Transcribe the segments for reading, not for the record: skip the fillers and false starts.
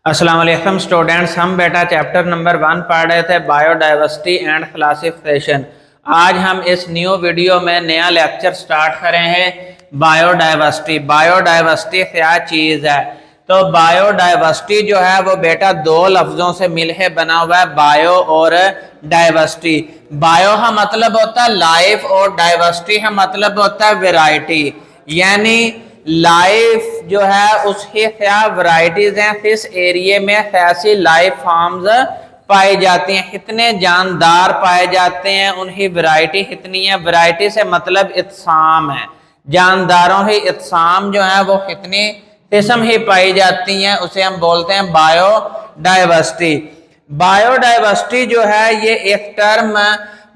अस्सलाम वालेकुम स्टूडेंट्स, हम बेटा चैप्टर नंबर 1 पढ़ रहे थे बायोडाइवर्सिटी एंड क्लासिफिकेशन। आज हम इस न्यू वीडियो में नया लेक्चर स्टार्ट करें हैं बायोडाइवर्सिटी। बायोडाइवर्सिटी क्या चीज़ है? तो बायोडाइवर्सिटी जो है वो बेटा दो लफ्ज़ों से मिलके बना हुआ है, बायो और डाइवर्सिटी। बायो का मतलब होता है लाइफ और डाइवर्सिटी का मतलब होता है वेराइटी। यानी लाइफ जो है उसकी क्या वैरायटीज हैं, किस एरिया में कैसी लाइफ फॉर्म्स पाई जाती हैं, कितने जानदार पाए जाते हैं, उनकी वैरायटी कितनी है। वैरायटी से मतलब इत्साम है, जानदारों की इत्साम जो है वो कितनी किस्म ही पाई जाती हैं, उसे हम बोलते हैं बायोडाइवर्सिटी। बायोडाइवर्सिटी जो है ये एक टर्म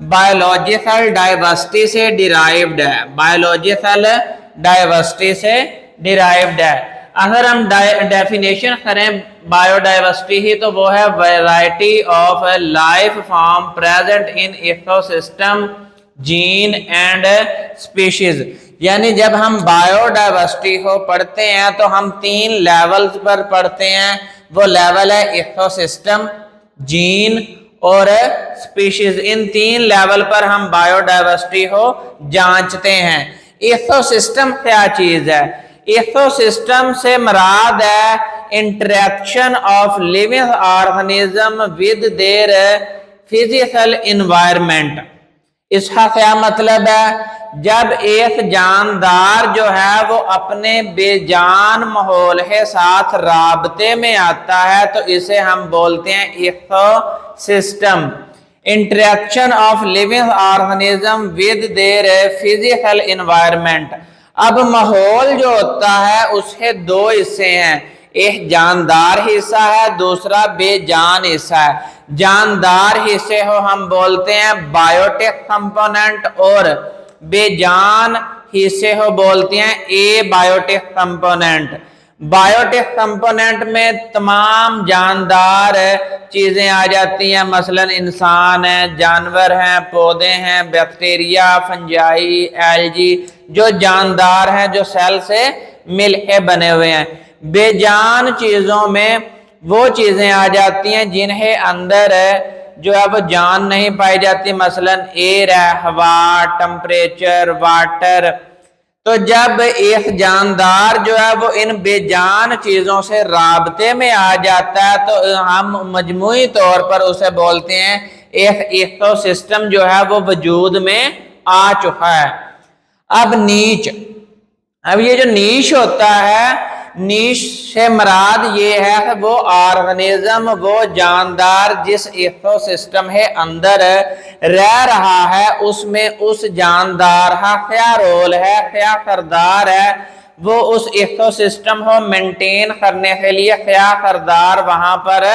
बायोलॉजिकल डाइवर्सिटी से डिराइव्ड है, बायोलॉजिकल डाइवर्सिटी से डिराइव्ड है। अगर हम डेफिनेशन करें बायोडाइवर्सिटी ही तो वो है variety of life form present in ecosystem, gene and species. यानी जब हम बायोडाइवर्सिटी को पढ़ते हैं तो हम तीन लेवल्स पर पढ़ते हैं। वो लेवल है इकोसिस्टम, जीन और स्पीशीज। इन तीन लेवल पर हम बायोडाइवर्सिटी को जांचते हैं। इकोसिस्टम क्या चीज है? इकोसिस्टम से मराद है interaction of living organism with their physical environment. इसका क्या मतलब है? जब एक जानदार जो है वो अपने बेजान माहौल के साथ राबते में आता है तो इसे हम बोलते हैं ecosystem. Interaction of living organism with their physical environment. अब माहौल जो होता है उसके दो हिस्से हैं, एक जानदार हिस्सा है, दूसरा बेजान हिस्सा है। जानदार हिस्से को हम बोलते हैं बायोटिक कंपोनेंट और बेजान हिस्से को बोलते हैं ए बायोटिक कंपोनेंट। बायोटिक कंपोनेंट में तमाम जानदार चीजें आ जाती हैं, मसलन इंसान है, जानवर हैं, पौधे हैं, बैक्टीरिया, फंजाई, एल्गी, जो जानदार हैं, जो सेल से मिलके बने हुए हैं। बेजान चीजों में वो चीजें आ जाती हैं जिन्हें अंदर जो है वो जान नहीं पाई जाती, मसलन एयर है, हवा, टेम्परेचर, वाटर। तो जब एक जानदार जो है वो इन बेजान चीजों से राबते में आ जाता है तो हम मजमूई तौर पर उसे बोलते हैं एक इकोसिस्टम जो है वो वजूद में आ चुका है। अब नीच, अब ये जो नीच होता है, नीच से मराद ये है कि वो ऑर्गेनिज्म, वो जानदार जिस इकोसिस्टम के अंदर रह रहा है उसमें उस जानदार का क्या रोल है, क्या किरदार है, वो उस इकोसिस्टम को मेंटेन करने के लिए क्या किरदार वहां पर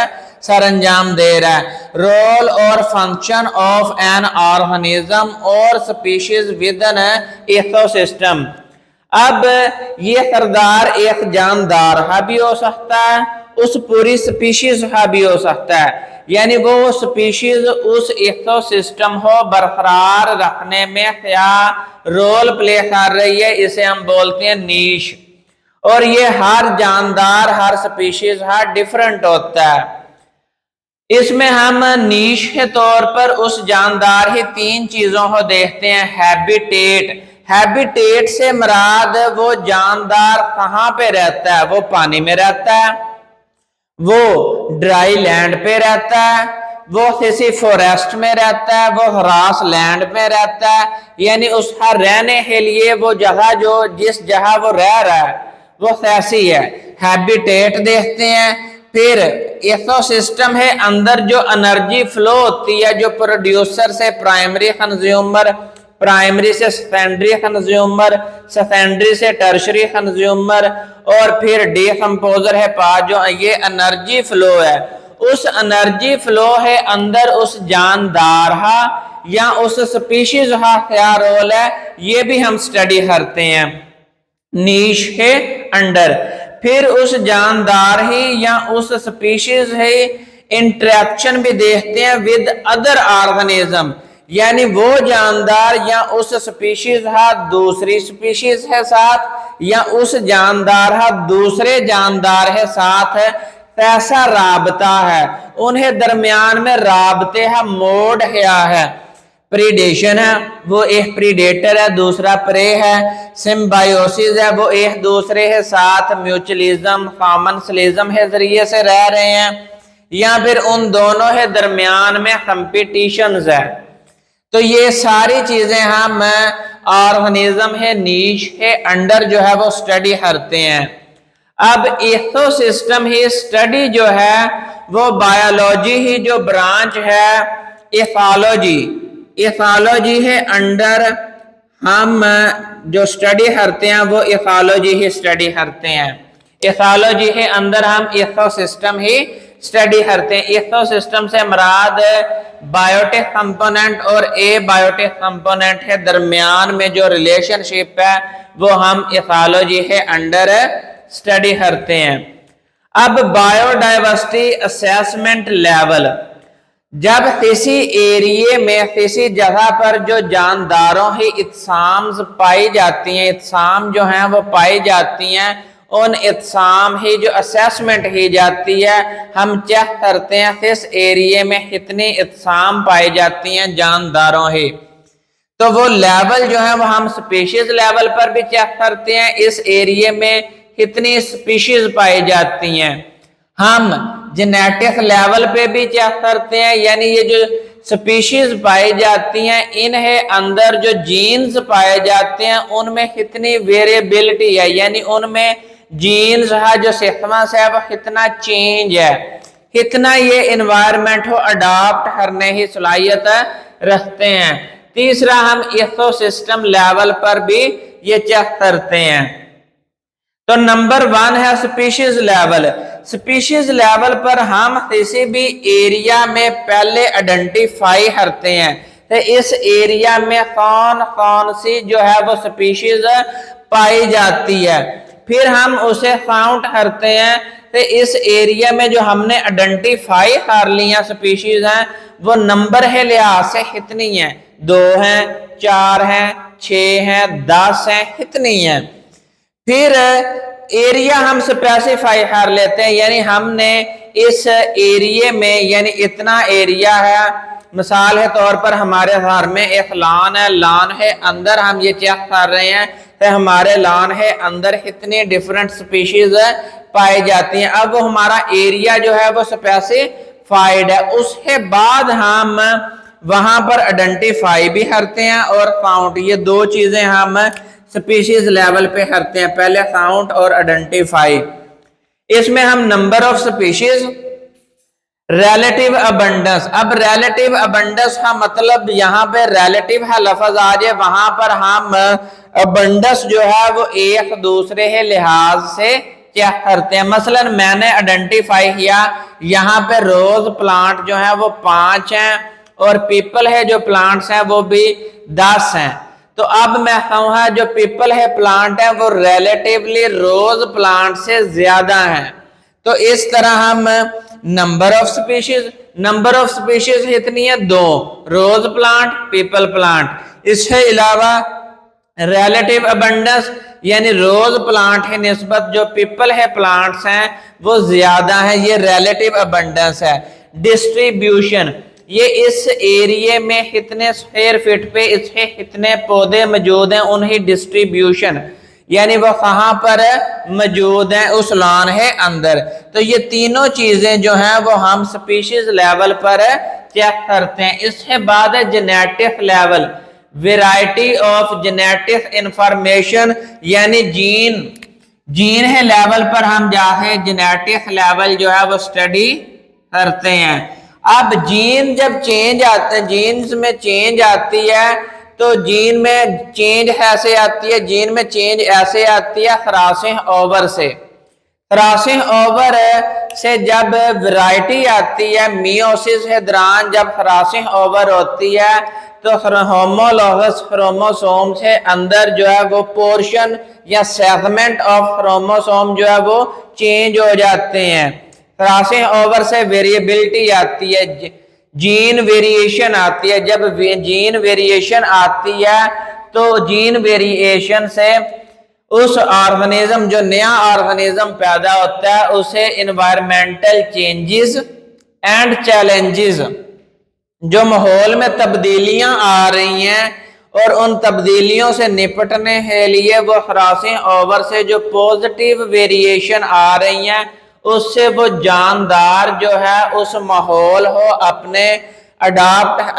सरंजाम दे रहा है। रोल और फंक्शन ऑफ एन ऑर्गेनिज्म और स्पीशीज विद एन इकोसिस्टम। अब ये किरदार एक जानदार का भी हो सकता है, उस पूरी स्पीशीज का भी हो सकता है। यानी वो स्पीशीज उस इकोसिस्टम को बरकरार रखने में क्या रोल प्ले कर रही है, इसे हम बोलते हैं नीश। और ये हर जानदार, हर स्पीशीज का डिफरेंट होता है। इसमें हम नीश के तौर पर उस जानदार ही तीन चीजों को देखते हैं। हैबिटेट, हैबिटेट से मराद वो जानदार कहाँ पे रहता है? वो पानी में रहता है, वो ड्राई लैंड पे रहता है, वो किसी फॉरेस्ट में रहता है, वो ग्रास लैंड में रहता है। यानी उसका रहने के लिए वो जगह, जो जिस जगह वो रह रहा है वो कैसी है, हैबिटेट देखते हैं। फिर इकोसिस्टम है, अंदर जो एनर्जी फ्लो होती है, जो प्रोड्यूसर से प्राइमरी कंज्यूमर, प्राइमरी से सेकेंडरी कंज्यूमर, सेकेंडरी से टर्शरी कंज्यूमर, और फिर डीकंपोजर है पास, जो ये एनर्जी फ्लो है। उस एनर्जी फ्लो है अंदर उस जानदार का या उस स्पीशीज का क्या रोल है, ये भी हम स्टडी करते हैं नीश के अंडर। फिर उस जानदार ही या उस स्पीशीज है इंटरेक्शन भी देखते हैं विद अदर ऑर्गेनिज्म। यानी वो जानदार या उस स्पीशीज का दूसरी स्पीशीज के साथ या उस जानदार का दूसरे जानदार के साथ कैसा राबता है, उन्हें दरमियान में राबते है मोड क्या है। प्रीडेशन है, वो एक प्रीडेटर है, दूसरा प्रे है। सिम्बायोसिस है, वो एक दूसरे के साथ म्यूचुअलिज्म कॉमनसलिज्म के जरिए से रह रहे हैं, या फिर उन दोनों के दरमियान में कंपटीशंस है। तो ये सारी चीजें हम ऑर्गेनिज्म है नीच के अंडर जो है वो स्टडी करते हैं। अब इकोसिस्टम ही स्टडी जो है वो बायोलॉजी ही जो ब्रांच है इथोलॉजी है अंडर हम जो स्टडी करते हैं वो इथोलॉजी ही स्टडी करते हैं। इथोलॉजी के अंदर हम इकोसिस्टम ही स्टडी करते हैं। इकोसिस्टम से मुराद बायोटिक कंपोनेंट और ए बायोटिक कंपोनेंट के दरमियान में जो रिलेशनशिप है वो हम इथोलॉजी के अंडर स्टडी करते हैं। अब बायोडाइवर्सिटी असेसमेंट लेवल, जब किसी एरिया में किसी जगह पर जो जानदारों की इत्साम्स पाई जाती हैं, इत्साम जो हैं वो पाई जाती हैं, उन इत्साम ही जो असेसमेंट की जाती है, हम चेक करते हैं किस एरिया में कितनी इत्साम पाई जाती हैं जानदारों ही। तो वो लेवल जो है वो हम स्पीशीज लेवल पर भी चेक करते हैं, इस एरिया में कितनी स्पीशीज पाई जाती हैं। हम जेनेटिक लेवल पे भी चेक करते हैं, यानी ये जो स्पीशीज पाई जाती हैं इन्हें अंदर जो जीन्स पाए जाते हैं उनमें कितनी वेरिएबिलिटी है, यानी उनमें जीन्स है जो सीक्वेंस है वो कितना चेंज है, कितना ये एनवायरनमेंट को अडॉप्ट करने की सलाहियत रखते हैं। तीसरा हम इकोसिस्टम लेवल पर भी ये चेक करते हैं। तो नंबर 1 है स्पीशीज लेवल। स्पीशीज लेवल पर हम किसी भी एरिया में पहले आइडेंटिफाई करते हैं तो इस एरिया में कौन कौन सी जो है वो स्पीशीज पाई जाती है, फिर हम उसे काउंट करते हैं तो इस एरिया में जो हमने आइडेंटिफाई कर लिया स्पीशीज हैं वो नंबर के लिहाज से कितनी है, 2 हैं, 4 हैं, 6 हैं, 10 हैं, कितनी है। फिर एरिया हम स्पेसिफाई कर लेते हैं, यानी हमने इस एरिया में यानी इतना एरिया है, मिसाल के तौर पर हमारे घर में एक लॉन है, लॉन है अंदर हम ये चेक कर रहे हैं तो हमारे लॉन है अंदर कितनी डिफरेंट स्पीशीज पाई जाती हैं। अब वो हमारा एरिया जो है वो स्पेसिफाइड है, उसके बाद हम वहां पर आइडेंटिफाई भी करते हैं और काउंट, ये 2 चीजें हम स्पीशीज लेवल पे करते हैं, पहले काउंट और आइडेंटिफाई। इसमें हम number of species, relative abundance. अब रिलेटिव अबंडेंस का मतलब यहाँ पे रिलेटिव है लफ्ज आ जाए, वहां पर हम अबंडेंस जो है वो एक दूसरे के लिहाज से क्या करते हैं। मसलन मैंने आइडेंटिफाई किया यहाँ पे रोज प्लांट जो है वो 5 हैं और पीपल है जो प्लांट्स हैं वो भी 10 हैं। तो अब मैं कहूँगा जो पीपल है प्लांट है वो रिलेटिवली रोज प्लांट से ज्यादा है। तो इस तरह हम नंबर ऑफ स्पीशीज कितनी है, 2, रोज प्लांट, पीपल प्लांट। इसके अलावा रिलेटिव अबंडेंस यानी रोज प्लांट है निस्बत जो पीपल है प्लांट्स हैं वो ज्यादा है, ये रिलेटिव अबंडेंस है। डिस्ट्रीब्यूशन, ये इस एरिया में कितने स्क्वायर फीट पे इसके कितने पौधे मौजूद हैं, उनकी डिस्ट्रीब्यूशन यानी वो कहाँ पर मौजूद हैं उस लॉन है अंदर। तो ये तीनों चीजें जो हैं वो हम स्पीशीज लेवल पर चेक करते हैं। इसके बाद है genetic level, variety of genetic information यानी जीन है लेवल पर हम जाके जेनेटिक लेवल जो है वो स्टडी करते हैं। अब जीन जब चेंज आते हैं, जीन्स में चेंज आती है तो जीन में चेंज ऐसे आती है, जीन में चेंज ऐसे आती है क्रॉसिंग ओवर से। क्रॉसिंग ओवर से जब वैरायटी आती है, मियोसिस के दौरान जब क्रॉसिंग ओवर होती है तो होमोलॉगस क्रोमोसोम से अंदर जो है वो पोर्शन या सेगमेंट ऑफ क्रोमोसोम जो है वो चेंज हो जाते हैं। क्रॉसिंग ओवर से वेरिएबिलिटी आती है, जीन वेरिएशन आती है। जब जीन वेरिएशन आती है तो जीन वेरिएशन से उस ऑर्गेनिज्म, जो नया ऑर्गेनिज्म पैदा होता है, उसे इन्वायरमेंटल चेंजेस एंड चैलेंजेस, जो माहौल में तब्दीलियां आ रही हैं और उन तब्दीलियों से निपटने के लिए वो क्रॉसिंग ओवर से जो पॉजिटिव वेरिएशन आ रही हैं, उससे वो जानदार जो है उस माहौल को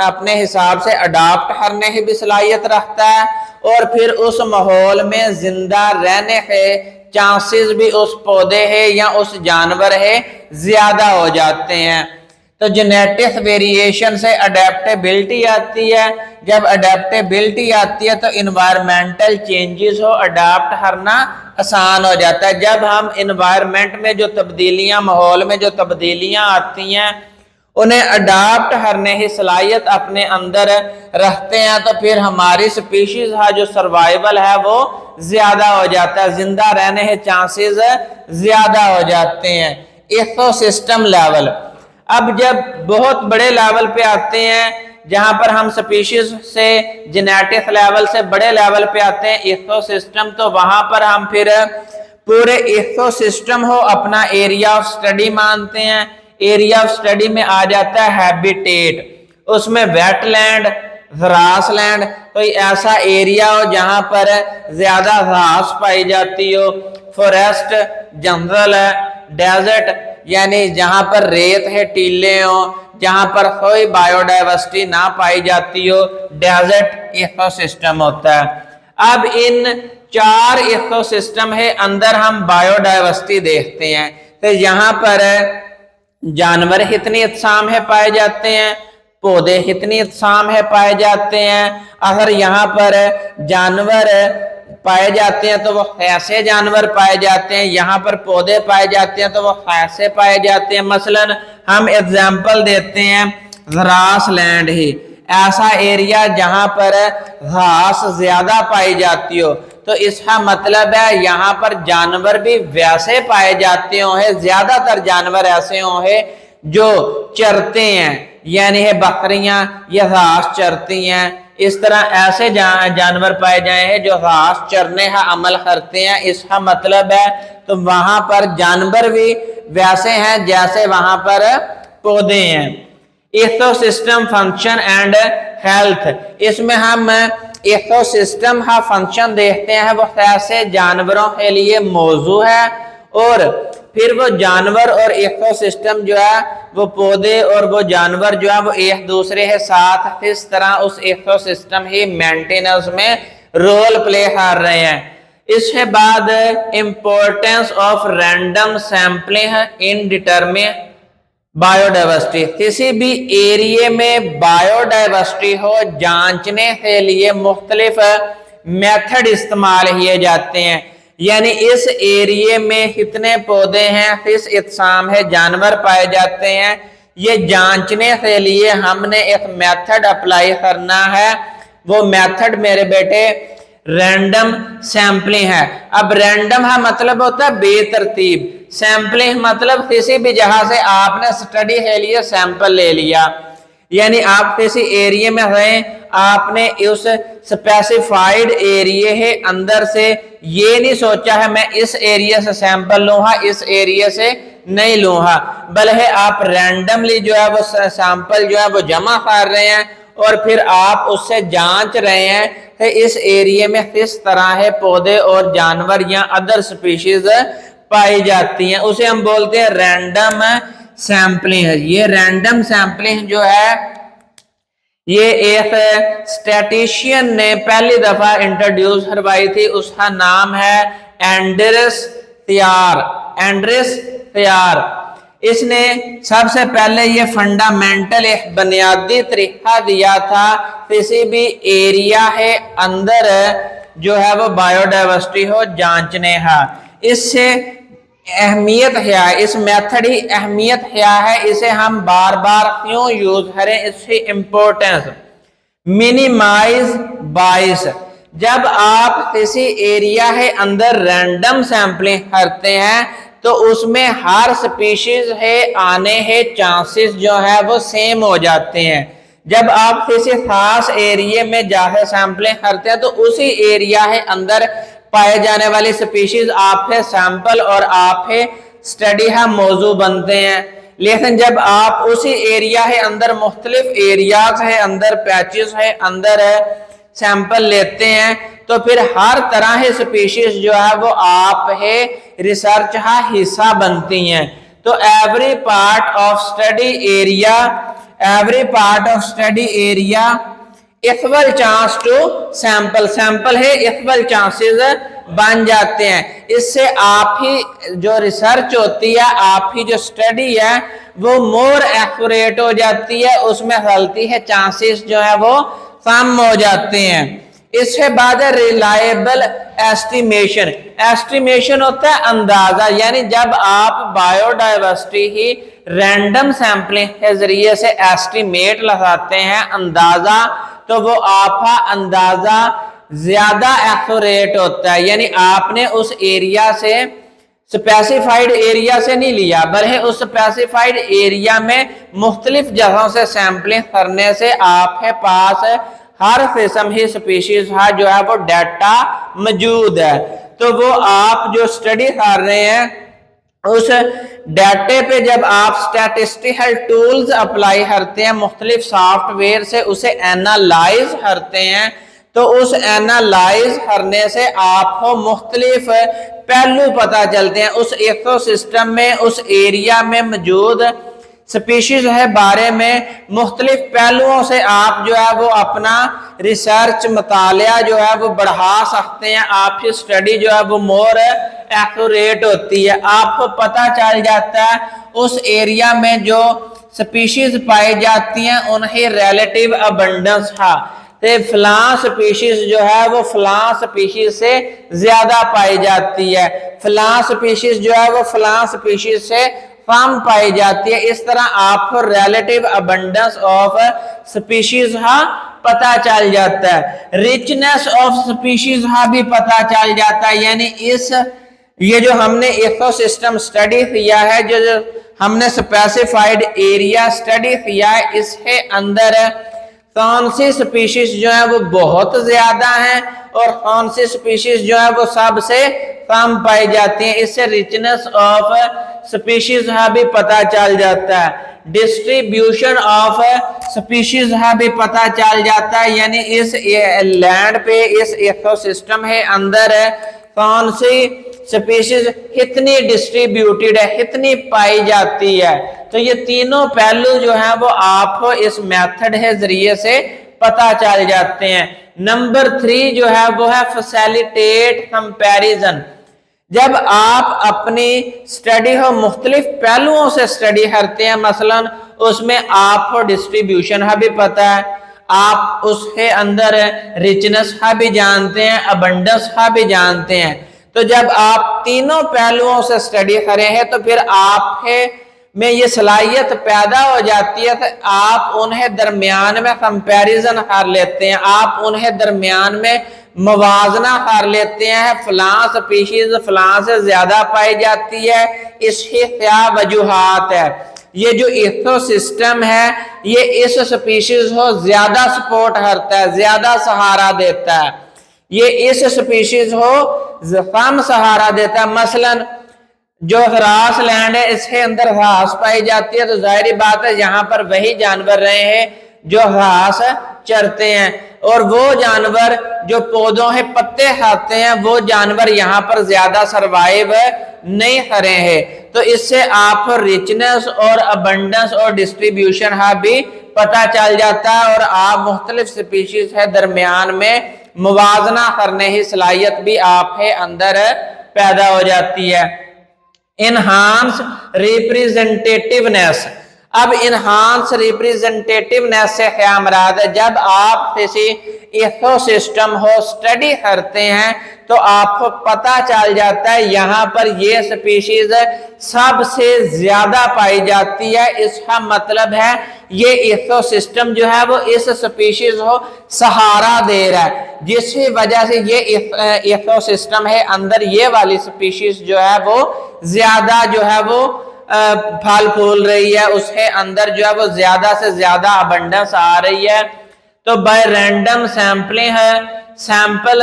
अपने हिसाब से अडाप्ट करने की भी सलाहियत रखता है, और फिर उस माहौल में जिंदा रहने के चांसेस भी उस पौधे है या उस जानवर है ज्यादा हो जाते हैं। तो जेनेटिक वेरिएशन से अडेप्टेबिलिटी आती है। जब अडेप्टेबिलिटी आती है तो इन्वायरमेंटल चेंजेस को अडाप्ट करना आसान हो जाता है। जब हम इन्वायरमेंट में जो तब्दीलियां, माहौल में जो तब्दीलियां आती हैं, उन्हें अडाप्ट करने की सलाहियत अपने अंदर रखते हैं, तो फिर हमारी स्पीशीज का जो सर्वाइवल है वो ज्यादा हो जाता है, जिंदा रहने के चांसेस ज्यादा हो जाते हैं। इकोसिस्टम लेवल, अब जब बहुत बड़े लेवल पे आते हैं, जहां पर हम स्पीशीज से जेनेटिक लेवल से बड़े लेवल पे आते हैं इकोसिस्टम, तो वहां पर हम फिर पूरे इकोसिस्टम को अपना एरिया ऑफ स्टडी मानते हैं। एरिया ऑफ स्टडी में आ जाता है हैबिटेट, उसमें वेटलैंड, ग्रासलैंड, कोई ऐसा एरिया हो जहां पर ज्यादा घास पाई जाती हो, फॉरेस्ट, जंगल है, डेजर्ट यानी जहां पर रेत है, टीले हो, जहां पर कोई बायोडाइवर्सिटी ना पाई जाती हो, डेजर्ट इकोसिस्टम होता है। अब इन 4 इकोसिस्टम है अंदर हम बायोडाइवर्सिटी देखते हैं, तो यहाँ पर जानवर कितनी इकसाम है पाए जाते हैं, पौधे कितनी इकसाम है पाए जाते हैं। अगर यहाँ पर जानवर पाए जाते हैं तो वो कैसे जानवर पाए जाते हैं, यहाँ पर पौधे पाए जाते हैं तो वो कैसे पाए जाते हैं। मसलन हम एग्जाम्पल देते हैं ग्रास लैंड ही, ऐसा एरिया जहां पर घास ज्यादा पाई जाती हो, तो इसका मतलब है यहाँ पर जानवर भी वैसे पाए जाते होंगे, ज्यादातर जानवर ऐसे होंगे जो चरते हैं, यानी है बकरियां या घास चरती हैं। इस तरह ऐसे जानवर पाए जाए हैं जो घास चरने का अमल करते हैं। इसका मतलब है तो वहां पर जानवर भी वैसे हैं जैसे वहां पर पौधे हैं। इकोसिस्टम फंक्शन एंड हेल्थ, इसमें हम इकोसिस्टम का फंक्शन देखते हैं, वो कैसे जानवरों के लिए मौजू है, और फिर वो जानवर और इकोसिस्टम जो है, वो पौधे और वो जानवर जो है वो एक दूसरे के साथ किस तरह उस इकोसिस्टम ही मेंटेनेंस में रोल प्ले कर रहे हैं। इसके बाद importance of random sampling in determine biodiversity, किसी भी एरिया में बायोडाइवर्सिटी हो जांचने के लिए मुख्तलिफ मेथड इस्तेमाल किए जाते हैं। यानी इस एरिया में कितने पौधे हैं, किस इकसाम है जानवर पाए जाते हैं, ये जांचने के लिए हमने एक मेथड अप्लाई करना है। वो मेथड मेरे बेटे रैंडम सैम्पलिंग है। अब रैंडम का मतलब होता है बेतरतीब, सैम्पलिंग मतलब किसी भी जगह से आपने स्टडी के लिए सैंपल ले लिया, यानी आप किसी एरिया में रहे, आपने उस स्पेसिफाइड एरिया के अंदर से ये नहीं सोचा है मैं इस एरिया से सैंपल लूंगा, इस एरिया से नहीं लूंगा, बल्कि आप रैंडमली जो है वो सैंपल जो है वो जमा कर रहे हैं और फिर आप उससे जांच रहे हैं कि इस एरिया में किस तरह है पौधे और जानवर या अदर स्पीशीज पाई जाती हैं, उसे हम बोलते हैं रैंडम सैम्पलिंग है। ये रैंडम सैम्पलिंग जो है ये एक स्टैटिशियन ने पहली दफा इंट्रोड्यूस करवाई थी, उसका नाम है एंड्रेस थियार। इसने सबसे पहले ये फंडामेंटल एक बुनियादी तरीका दिया था किसी भी एरिया के अंदर जो है वो बायोडाइवर्सिटी हो जांचने का। इससे अहमियत क्या है, इस मेथड ही अहमियत क्या है, इसे हम बार बार क्यों यूज करें, इसकी इंपॉर्टेंस मिनिमाइज बाइस। जब आप किसी एरिया के अंदर रैंडम सैंपलिंग करते हैं तो उसमें हर स्पीशीज है आने के चांसेस जो है वो सेम हो जाते हैं। जब आप किसी खास एरिया में जाकर सैंपलिंग करते हैं तो उसी एरिया के अंदर पाए जाने वाली स्पीशीज आप है सैंपल और आप है स्टडी है मौजू बनते हैं। लेकिन जब आप उसी एरिया है अंदर मुख्तलिफ एरियाज है अंदर पैचेस है अंदर है सैंपल लेते हैं तो फिर हर तरह की स्पीशीज जो है वो आप है रिसर्च का हिस्सा बनती हैं। तो every part of study area equal chance to sample है इक्वल चांसेस बन जाते हैं। इससे आप ही जो रिसर्च होती है आप ही जो स्टडी है वो मोर एक्यूरेट हो जाती है, उसमें गलती है चांसेस जो है वो कम हो जाते हैं। इसके बाद रिलायबल एस्टिमेशन होता है अंदाजा, यानी जब आप बायोडाइवर्सिटी ही रैंडम सैंपलिंग के जरिए से एस्टिमेट लगाते हैं अंदाजा, तो वो आपका अंदाजा ज्यादा एक्यूरेट होता है। यानी आपने उस एरिया से स्पेसिफाइड एरिया से नहीं लिया बल्कि उस स्पेसिफाइड एरिया में मुख्तलिफ जगहों से सैंपलिंग करने से आपके पास हर किस्म की स्पीशीज का जो है वो डाटा मौजूद है। तो वो आप जो स्टडी कर रहे हैं उस डाटे पे जब आप स्टैटिस्टिकल टूल्स अप्लाई करते हैं मुख्तलिफ सॉफ्टवेयर से उसे एनालाइज करते हैं, तो उस एनालाइज करने से आपको मुख्तलिफ पहलू पता चलते हैं उस इकोसिस्टम में उस एरिया में मौजूद स्पीशीज है बारे में मुख्तलिफ पहलुओं से आप जो है वो अपना रिसर्च मुतालिया जो है वो बढ़ा सकते हैं। आपकी स्टडी जो है वो मोर एक्यूरेट होती है, आपको पता चल जाता है उस एरिया में जो स्पीशीज पाई जाती हैं उनकी रिलेटिव अबंडेंस है, तो फलां स्पीशीज जो है वो फलां स्पीशीज से ज्यादा पाई जाती है, फलां स्पीशीज जो है वो फलां स्पीशीज से कम पाई जाती है। इस तरह आपको रिलेटिव अबंडेंस ऑफ स्पीशीज का पता चल जाता है, रिचनेस ऑफ स्पीशीज का भी पता चल जाता है। यानी ये जो हमने इकोसिस्टम स्टडी किया है, जो हमने स्पेसिफाइड एरिया स्टडी किया है, इसके अंदर कौन सी स्पीशीज जो है वो बहुत ज्यादा है और कौन सी स्पीशीज जो है वो सबसे कम पाई जाती है। इससे रिचनेस ऑफ स्पीशीज का भी पता चल जाता है, डिस्ट्रीब्यूशन ऑफ स्पीशीज का भी पता चल जाता है। यानी इस लैंड पे इस इकोसिस्टम है अंदर है कौन सी स्पीशीज कितनी डिस्ट्रीब्यूटेड है कितनी पाई जाती है। तो ये तीनों पहलू जो है वो आपको इस मेथड के जरिए से पता चल जाते हैं। नंबर 3 जो है वो है फैसिलिटेट कंपैरिजन। जब आप अपनी स्टडी को मुख्तलिफ पहलुओं से स्टडी करते हैं, मसलन उसमें आपको डिस्ट्रीब्यूशन का भी पता है, आप उसके अंदर रिचनेस का भी जानते हैं, अबंडेंस का भी जानते हैं, तो जब आप तीनों पहलुओं से स्टडी करें हैं तो फिर आपके में ये सलाहियत पैदा हो जाती है कि आप उन्हें दरमियान में कंपैरिजन कर लेते हैं, आप उन्हें दरमियान में मवाजना कर लेते हैं, फलां स्पीशीज फलां से ज्यादा पाई जाती है, इसकी क्या वजूहात है। ये जो इकोसिस्टम है ये इस स्पीशीज को ज्यादा सपोर्ट करता है, ज्यादा सहारा देता है, ये इस स्पीशीज को कम सहारा देता है। मसलन जो ग्रास लैंड है इसके अंदर घास पाई जाती है, तो जाहिर बात है यहाँ पर वही जानवर रहे हैं जो घास चरते हैं, और वो जानवर जो पौधों के पत्ते खाते हैं वो जानवर यहाँ पर ज्यादा सरवाइव नहीं करे हैं। तो इससे आप रिचनेस और अबंडेंस और डिस्ट्रीब्यूशन का भी पता चल जाता है और आप मुख्तलिफ स्पीशीज है दरमियान में मुवाजना करने की सलाहियत भी आपके अंदर पैदा हो जाती है। Enhance representativeness. अब इनहांस रिप्रेजेंटेटिवनेस से क्या मुराद है, जब आप किसी इकोसिस्टम को स्टडी करते हैं तो आपको पता चल जाता है यहाँ पर ये स्पीशीज सबसे ज्यादा पाई जाती है, इसका मतलब है ये इकोसिस्टम जो है वो इस स्पीशीज को सहारा दे रहा है, जिसकी वजह से ये इकोसिस्टम है अंदर ये वाली स्पीशीज जो है वो ज्यादा जो है वो फल फूल रही है, उसके अंदर जो है वो ज्यादा से ज्यादा अबंडेंस आ रही है। तो बाय रैंडम सैंपलिंग है सैंपल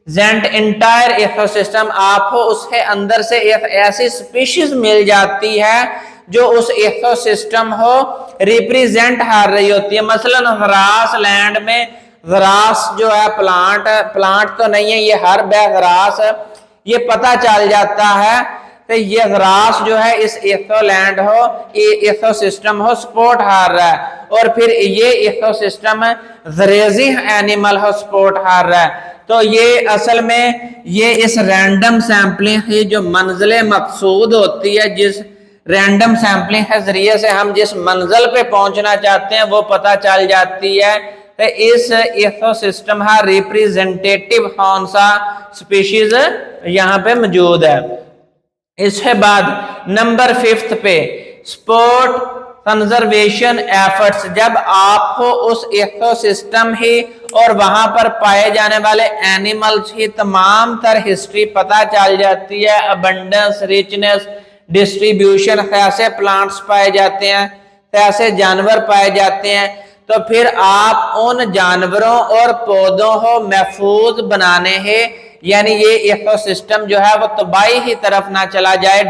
रेप्रेजेंट इंटायर इकोसिस्टम, आपको उसके अंदर से एक ऐसी स्पीशीज मिल जाती है जो उस इकोसिस्टम को रिप्रेजेंट कर रही होती है। मसलन ग्रास लैंड में ग्रास जो है प्लांट तो नहीं है, ये हर्ब है, ग्रास ये पता चल जाता है तो ये ग्रास जो है इस इकोलैंड हो, इकोसिस्टम हो सपोर्ट कर रहा है, और फिर ये इकोसिस्टम ग्रेजिंग एनिमल हो सपोर्ट कर रहा है। तो ये असल में ये इस रैंडम सैम्पलिंग की जो मंजिल मकसूद होती है, जिस रैंडम सैम्पलिंग के जरिए से हम जिस मंजिल पे पहुंचना चाहते हैं वो पता चल जाती है। तो इस इकोसिस्टम का रिप्रेजेंटेटिव कौन सा स्पीशीज यहाँ पे मौजूद है। इसके बाद नंबर 5 पे स्पोर्ट कंजर्वेशन एफर्ट्स, जब आपको उस इकोसिस्टम ही और वहां पर पाए जाने वाले एनिमल्स की तमाम तर हिस्ट्री पता चल जाती है, अबंडेंस, रिचनेस, डिस्ट्रीब्यूशन, कैसे प्लांट्स पाए जाते हैं, कैसे जानवर पाए जाते हैं, तो फिर आप उन जानवरों और पौधों को महफूज बनाने हैं, यानी ये इकोसिस्टम जो है वो तबाही की तरफ ना चला जाए,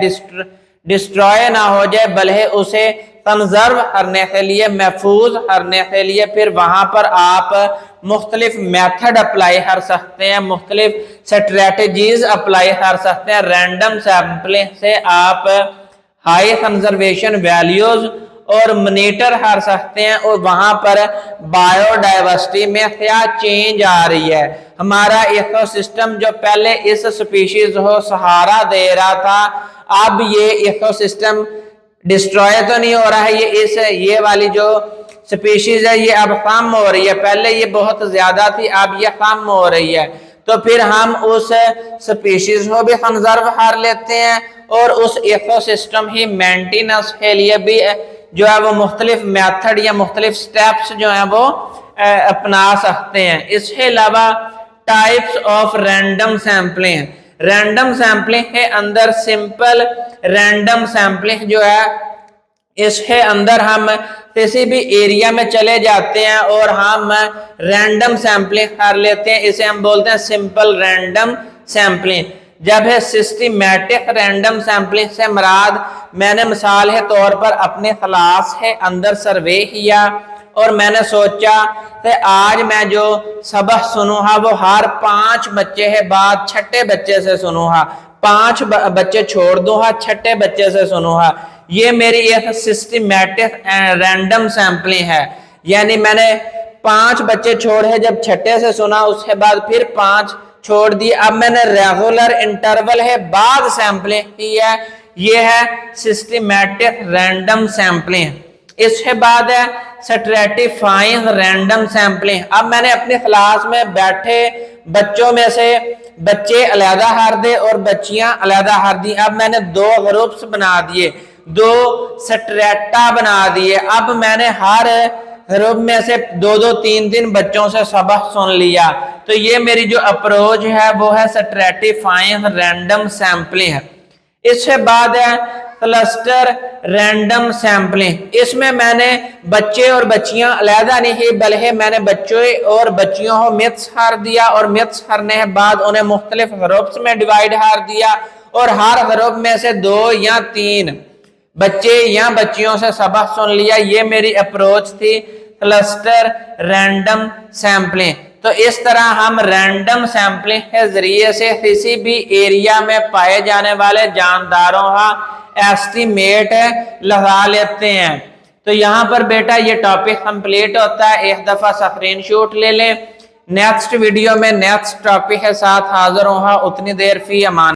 डिस्ट्रॉय ना हो जाए, बल्कि उसे कंजर्व करने के लिए, महफूज करने के लिए फिर वहां पर आप मुख्तलिफ मेथड अप्लाई कर सकते हैं, मुख्तलिफ स्ट्रेटजीज अप्लाई कर सकते हैं। रैंडम सैम्पलिंग से आप हाई कंजर्वेशन वैल्यूज और मॉनिटर कर सकते हैं, और वहां पर बायोडाइवर्सिटी में क्या चेंज आ रही है। हमारा इकोसिस्टम जो पहले इस स्पीशीज को सहारा दे रहा था, अब ये इकोसिस्टम डिस्ट्रॉय तो नहीं हो रहा है, ये वाली जो स्पीशीज है ये अब कम हो रही है, पहले ये बहुत ज्यादा थी, अब ये कम हो रही है। तो फिर हम उस स्पीशीज को भी कंजर्व कर लेते हैं, और उस इकोसिस्टम ही मेंटेनेंस के लिए भी जो है वो मुख्तलिफ मेथड या मुख्तलिफ स्टेप्स जो है वो अपना सकते हैं। इसके अलावा types of random sampling, random sampling के अंदर सिंपल रैंडम सैम्पलिंग जो है, इसके अंदर हम किसी भी एरिया में चले जाते हैं और हम रैंडम सैम्पलिंग कर लेते हैं, इसे हम बोलते हैं सिंपल रैंडम सैम्पलिंग। जब है सिस्टमैटिक रैंडम सैम्पलिंग से मुराद, मैंने मिसाल के तौर पर अपने क्लास के अंदर सर्वे किया और मैंने सोचा कि आज मैं जो सबक सुनूंगा वो हर 5 बच्चे के बाद छठे बच्चे से सुनूंगा, 5 बच्चे छोड़ दूंगा, छठे बच्चे से सुनूंगा। ये मेरी एक सिस्टमैटिक रैंडम सैम्पलिंग है, यानी मैंने 5 बच्चे छोड़े, जब छठे से सुना उसके बाद फिर 5 छोड़ दी, अब मैंने रेगुलर इंटरवल है बाद सैम्पलिंग की है, ये है सिस्टमैटिक रैंडम सैम्पलिंग। इसके बाद है स्ट्रैटिफाइंग रैंडम सैम्पलिंग। अब मैंने अपनी क्लास में बैठे बच्चों में से बच्चे अलहदा कर दे और बच्चियां अलहदा कर दी, अब मैंने 2 ग्रुप्स बना दिए, 2 स्ट्रेटा बना दिए। अब मैंने हर ग्रुप में से 2-2, 3-3 बच्चों से सबक सुन लिया। तो ये मेरी जो अप्रोच है वो है स्ट्रैटिफाइंग रैंडम सैम्पलिंग। इसके बाद है क्लस्टर रैंडम सैम्पलिंग। इसमें मैंने बच्चे और बच्चियां अलहदा नहीं, बल्कि मैंने बच्चों और बच्चियों को मिक्स कर दिया, और मिक्स करने के बाद उन्हें मुख्तलिफ ग्रुप्स में डिवाइड कर दिया, और हर ग्रुप में से 2 या 3 बच्चे या बच्चियों से सबक सुन लिया। ये मेरी अप्रोच थी क्लस्टर रैंडम सैम्पलिंग। तो इस तरह हम रैंडम सैम्पलिंग के जरिए से किसी भी एरिया में पाए जाने वाले जानदारों का एस्टिमेट लगा लेते हैं। तो यहाँ पर बेटा ये टॉपिक कंप्लीट होता है, एक दफा स्क्रीनशॉट ले लें। नेक्स्ट वीडियो में नेक्स्ट टॉपिक के साथ हाजिर होगा, उतनी देर फी अमान।